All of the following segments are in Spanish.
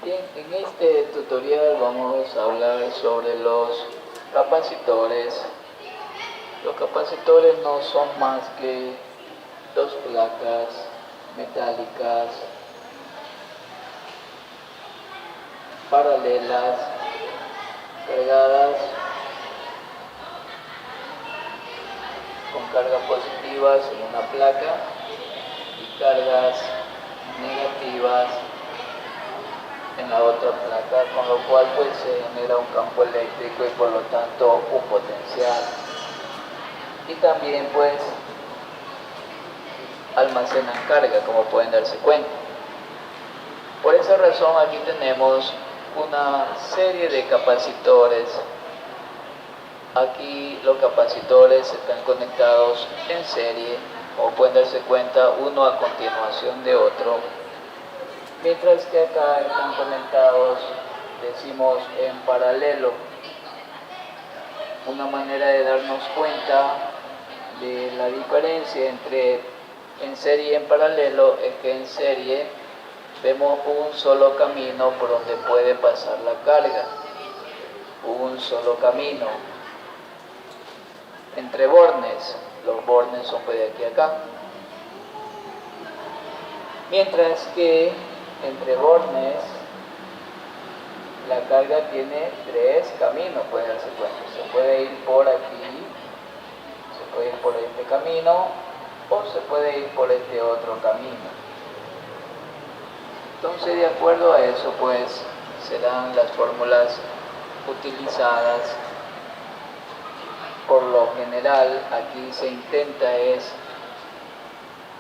Bien, en este tutorial vamos a hablar sobre los capacitores. Los capacitores no son más que dos placas metálicas paralelas cargadas con cargas positivas en una placa y cargas negativas en la otra placa, con lo cual pues se genera un campo eléctrico y por lo tanto un potencial, y también pues almacenan carga, como pueden darse cuenta. Por esa razón aquí tenemos una serie de capacitores. Aquí los capacitores están conectados en serie, como pueden darse cuenta, uno a continuación de otro, mientras que acá están conectados, decimos, en paralelo. Una manera de darnos cuenta de la diferencia entre en serie y en paralelo es que en serie vemos un solo camino por donde puede pasar la carga, un solo camino entre bornes. Los bornes son de aquí a acá, mientras que entre bornes la carga tiene tres caminos, pueden darse cuenta. Se puede ir por aquí, se puede ir por este camino o se puede ir por este otro camino. Entonces, de acuerdo a eso, pues serán las fórmulas utilizadas. Por lo general, aquí se intenta es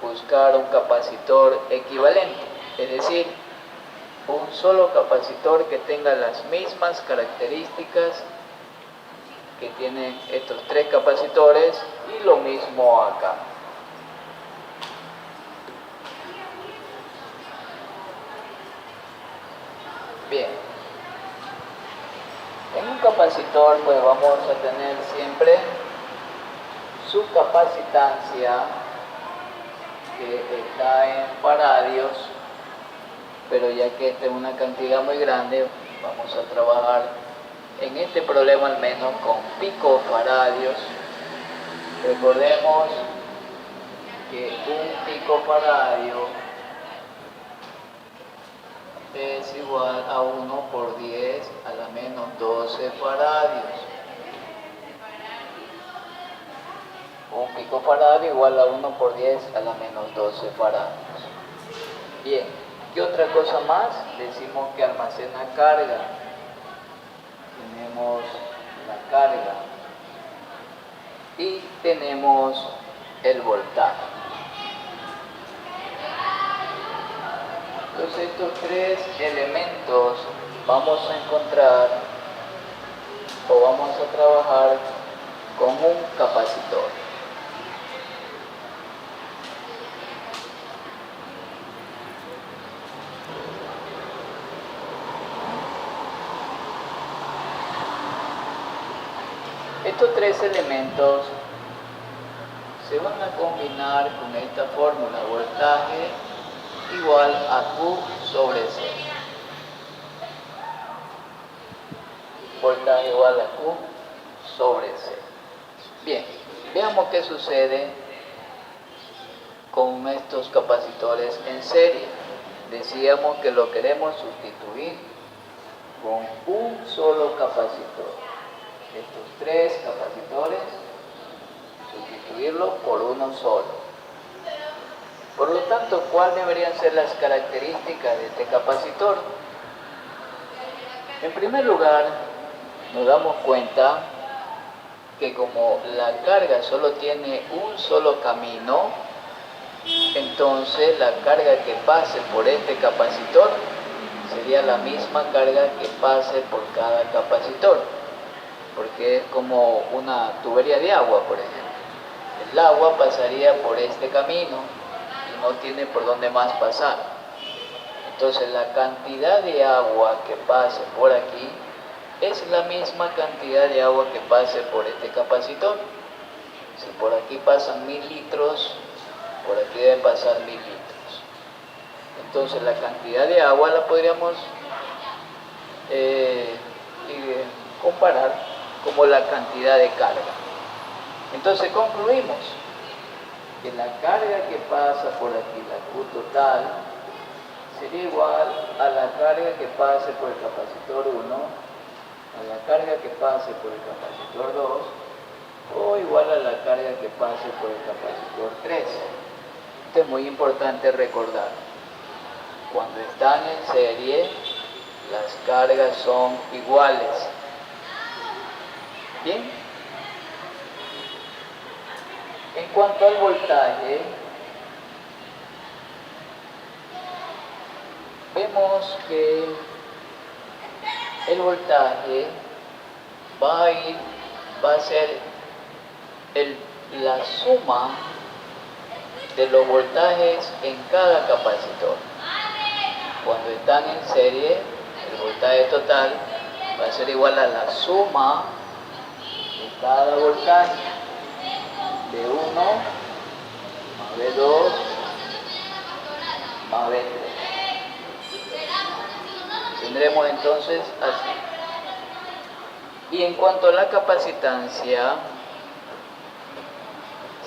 buscar un capacitor equivalente, es decir, un solo capacitor que tenga las mismas características que tienen estos tres capacitores, y lo mismo acá. Bien, en un capacitor pues vamos a tener siempre su capacitancia, que está en faradios, pero ya que esta es una cantidad muy grande, vamos a trabajar en este problema al menos con picofaradios. Recordemos que un picofaradio es igual a 1 por 10 a la menos 12 faradios. Un picofaradio igual a 1 por 10 a la menos 12 faradios. Bien, ¿qué otra cosa más? Decimos que almacena carga. Tenemos la carga y tenemos el voltaje. Entonces, estos tres elementos vamos a encontrar o vamos a trabajar con un capacitor. Estos tres elementos se van a combinar con esta fórmula: voltaje igual a Q sobre C. Voltaje igual a Q sobre C. Bien, veamos qué sucede con estos capacitores en serie. Decíamos que lo queremos sustituir con un solo capacitor. Estos tres capacitores, sustituirlo por uno solo. Por lo tanto, ¿cuáles deberían ser las características de este capacitor? En primer lugar, nos damos cuenta que como la carga solo tiene un solo camino, entonces la carga que pase por este capacitor sería la misma carga que pase por cada capacitor, porque es como una tubería de agua, por ejemplo. El agua pasaría por este camino y no tiene por dónde más pasar. Entonces la cantidad de agua que pase por aquí es la misma cantidad de agua que pase por este capacitor. Si por aquí pasan 1000 litros, por aquí deben pasar 1000 litros. Entonces la cantidad de agua la podríamos comparar como la cantidad de carga. Entonces concluimos que la carga que pasa por aquí, la Q total, sería igual a la carga que pase por el capacitor 1, a la carga que pase por el capacitor 2, o igual a la carga que pase por el capacitor 3. Esto es muy importante recordar. Cuando están en serie, las cargas son iguales. Bien. En cuanto al voltaje, vemos que el voltaje va a ser la suma de los voltajes en cada capacitor. Cuando están en serie, el voltaje total va a ser igual a la suma de cada voltaje de 1 más V2 más V3. Tendremos entonces así. Y en cuanto a la capacitancia,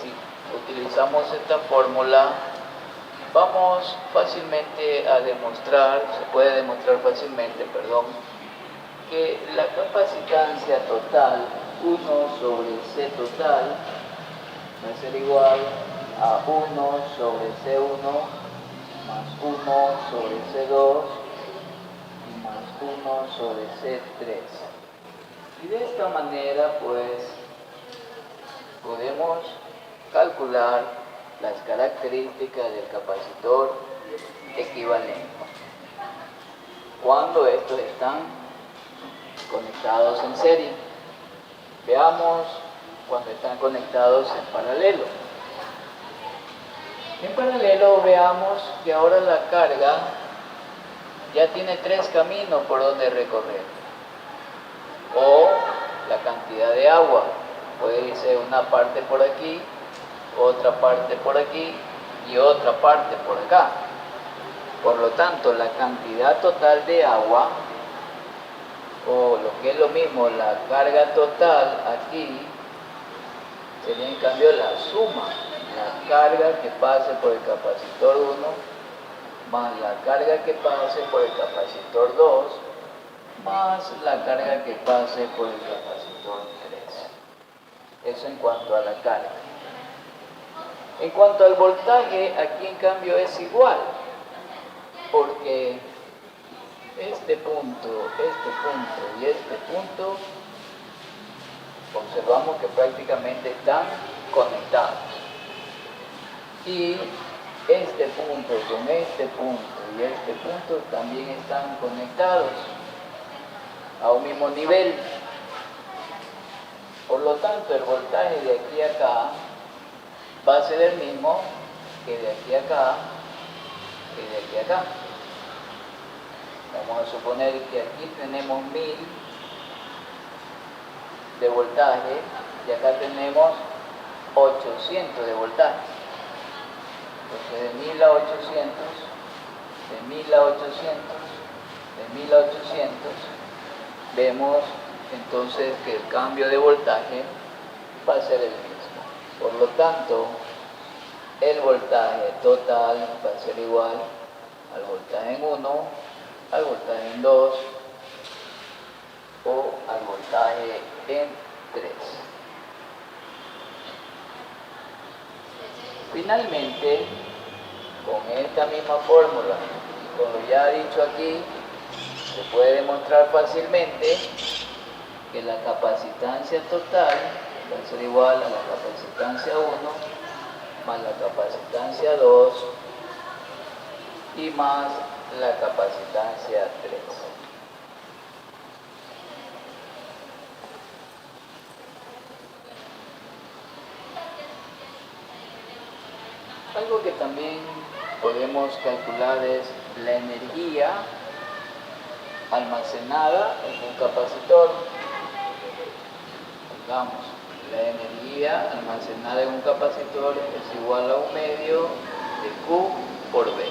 si utilizamos esta fórmula, vamos fácilmente a demostrar, se puede demostrar fácilmente, que la capacitancia total, 1 sobre C total, va a ser igual a 1 sobre C1 más 1 sobre C2 y más 1 sobre C3. Y de esta manera, pues, podemos calcular las características del capacitor equivalente cuando estos están conectados en serie. Veamos cuando están conectados en paralelo. En paralelo veamos que ahora la carga ya tiene 3 caminos por donde recorrer, o la cantidad de agua puede irse una parte por aquí, otra parte por aquí y otra parte por acá. Por lo tanto, la cantidad total de agua, o lo que es lo mismo, la carga total aquí, sería en cambio la suma, la carga que pase por el capacitor 1 más la carga que pase por el capacitor 2 más la carga que pase por el capacitor 3. Eso en cuanto a la carga. En cuanto al voltaje, aquí en cambio es igual, porque este punto y este punto observamos que prácticamente están conectados, y este punto con este punto y este punto también están conectados a un mismo nivel. Por lo tanto, el voltaje de aquí a acá va a ser el mismo que de aquí a acá y de aquí a acá. Vamos a suponer que aquí tenemos 1000 de voltaje y acá tenemos 800 de voltaje. Entonces de 1000 a 800, de 1000 a 800, de 1000 a 800, vemos entonces que el cambio de voltaje va a ser el mismo. Por lo tanto, el voltaje total va a ser igual al voltaje en 1, al voltaje en 2 o al voltaje en 3. Finalmente, con esta misma fórmula y con lo ya dicho aquí, se puede demostrar fácilmente que la capacitancia total va a ser igual a la capacitancia 1 más la capacitancia 2 y más la capacitancia 3. Algo que también podemos calcular es la energía almacenada en un capacitor. Digamos, la energía almacenada en un capacitor es igual a 1/2 de Q por V.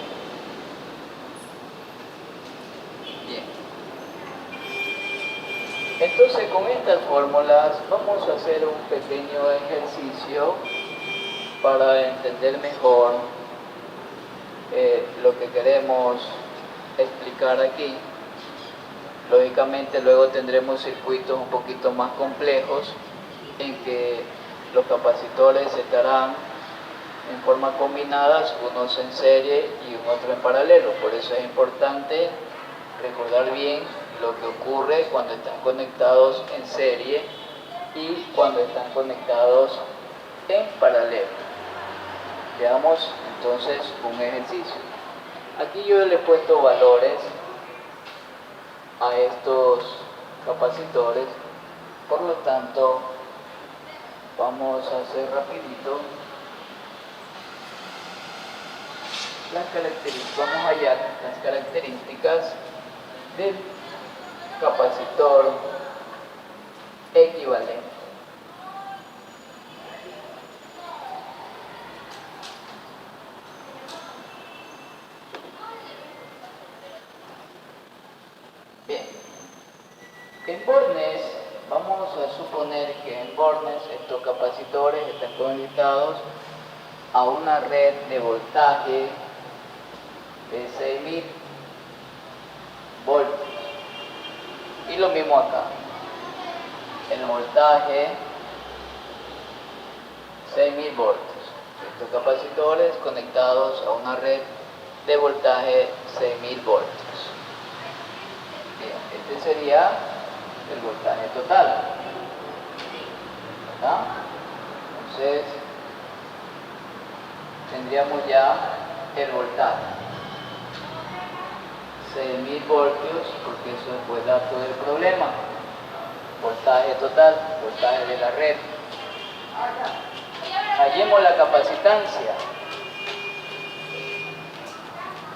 Entonces con estas fórmulas vamos a hacer un pequeño ejercicio para entender mejor lo que queremos explicar aquí. Lógicamente luego tendremos circuitos un poquito más complejos en que los capacitores estarán en forma combinadas, unos en serie y un otro en paralelo. Por eso es importante recordar bien lo que ocurre cuando están conectados en serie y cuando están conectados en paralelo. Veamos entonces un ejercicio. Aquí yo le he puesto valores a estos capacitores, por lo tanto vamos a hacer rapidito las características. Vamos a hallar las características del capacitor equivalente. Bien, en bornes, vamos a suponer que en bornes estos capacitores están conectados a una red de voltaje de 6000 voltios. Y lo mismo acá, el voltaje 6000 voltios. Estos capacitores conectados a una red de voltaje 6000 voltios. Bien, este sería el voltaje total, ¿verdad? Entonces tendríamos ya el voltaje 6000 voltios, porque eso fue el dato del problema. Voltaje total, voltaje de la red. Hallemos la capacitancia.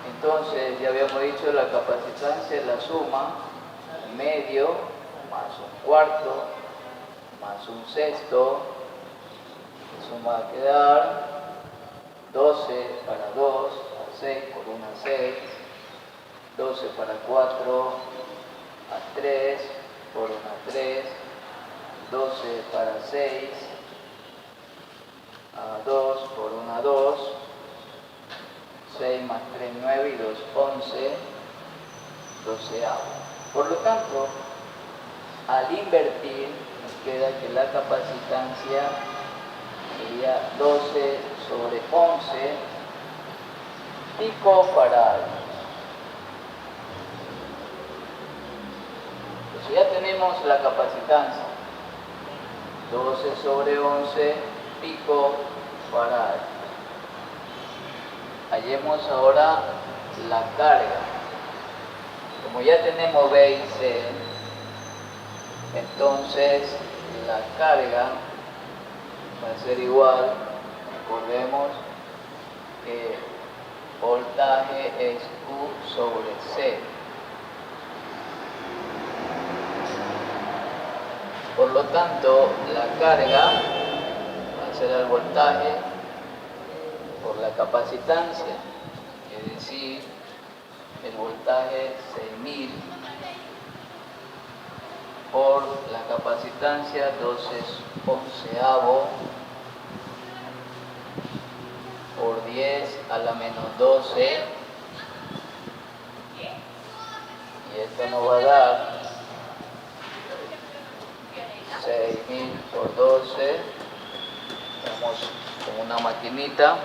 Entonces ya habíamos dicho, la capacitancia es la suma, un medio más un cuarto más un sexto. Eso va a quedar 12 para 2, 6 por 1, 6. 12 para 4, a 3, por 1, 3, 12 para 6, a 2, por 1, 2, 6 más 3, 9 y 2, 11, 12avo. Por lo tanto, al invertir, nos queda que la capacitancia sería 12 sobre 11 picofarados. Ya tenemos la capacitancia, 12 sobre 11 picofarados. Hallemos ahora la carga. Como ya tenemos B y C, entonces la carga va a ser igual, recordemos que voltaje es Q sobre C. Por lo tanto, la carga va a ser el voltaje por la capacitancia, es decir, el voltaje 6000 por la capacitancia 12 onceavo por 10 a la menos 12, y esto nos va a dar 6000 por 12, vamos con una maquinita.